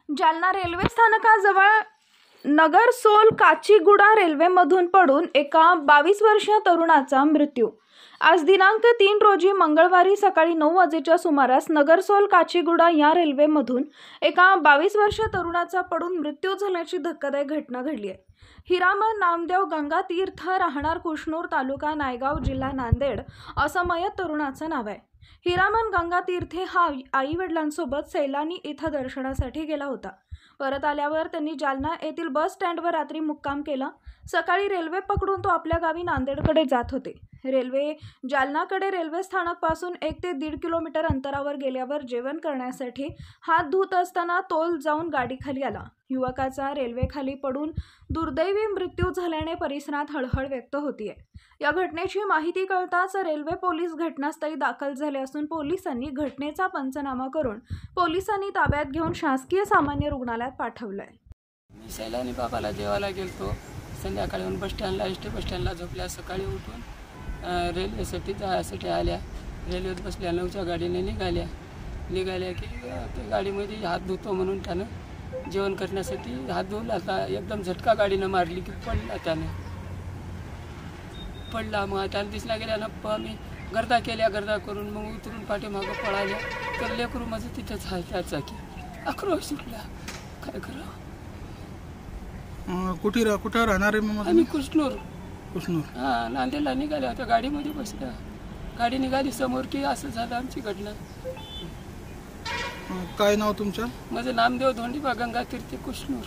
Jalna railway स्थानकाजवळ नगरसोल काचीगुडा रेल्वेमधून पडून एका 22 वर्षीय तरुणाचा मृत्यू। आज दिनांक 3 रोजी मंगळवारी सकाळी 9 वाजेच्या सुमारास नगरसोल काचीगुडा या रेल्वेमधून एका 22 वर्षीय तरुणाचा पडून मृत्यू झाल्याची धक्कादायक घटना घडली आहे। हिरामन नामदेव गंगातीर्थ, राहणार कुशनूर, तालुका नायगाव, जिल्हा नांदेड असं मयत तरुणाचं नाव आहे। हिरामन गंगातीर्थे हा आई-वडिलांसोबत सैलानी इथं दर्शनासाठी गेला होता। परत आल्यावर त्यांनी जालना येथील बस स्टँडवर रात्री मुक्काम केला। सकाळी रेल्वे पकडून तो आपल्या गावी नांदेडकडे जात होते। रेल्वे जालनाकडे रेल्वे स्थानकपासून 1 ते 1.5 किलोमीटर अंतरावर गेल्यावर जेवण करण्यासाठी हात धुत असताना तोल जाऊन गाडीखाली आला। युवकाचा रेल्वेखाली पडून दुर्दैवी मृत्यू झाल्याने परिसरात हळहळ व्यक्त होतीये। या घटनेची माहिती कळताच रेल्वे पोलीस घटनास्थळी दाखल झाले असून पोलिसांनी घटनेचा पंचनामा करून पोलिसांनी ताब्यात घेऊन शासकीय सामान्य रुग्णालयात पाठवलंय। मी सैलानी बाबाला जेवायला गेलतो। संध्याकाळी बस स्टँडला बस स्टँडला झोपल्या। सकाळी उठून रेल्वेसाठी जायसाठी आल्या। रेल्वेत बसल्या, 9च्या गाडीने निघाल्या की त्या गाडीमध्ये हात धुतो म्हणून त्यानं जेवण करण्यासाठी हात धुवला होता। एकदम झटका गाडीनं मारली की पडला। मग त्याला दिसला गेल्यानं आम्ही गर्दा करून मग उतरून पाठीमागं पळाल्या तर लेकरू माझं तिथंच आहे त्याचा की आक्रोश सुटला। काय करावं? कुठं राहणार आहे मग? आम्ही कुशनूर हां, नांदेडला निघाल्या होत्या। गाडीमध्ये बसल्या, गाडी निघाली समोर की असं झालं आमची घटना। काय नाव तुमचं? माझं नामदेव धोंडीबा गंगातीर्थ कुशनूर।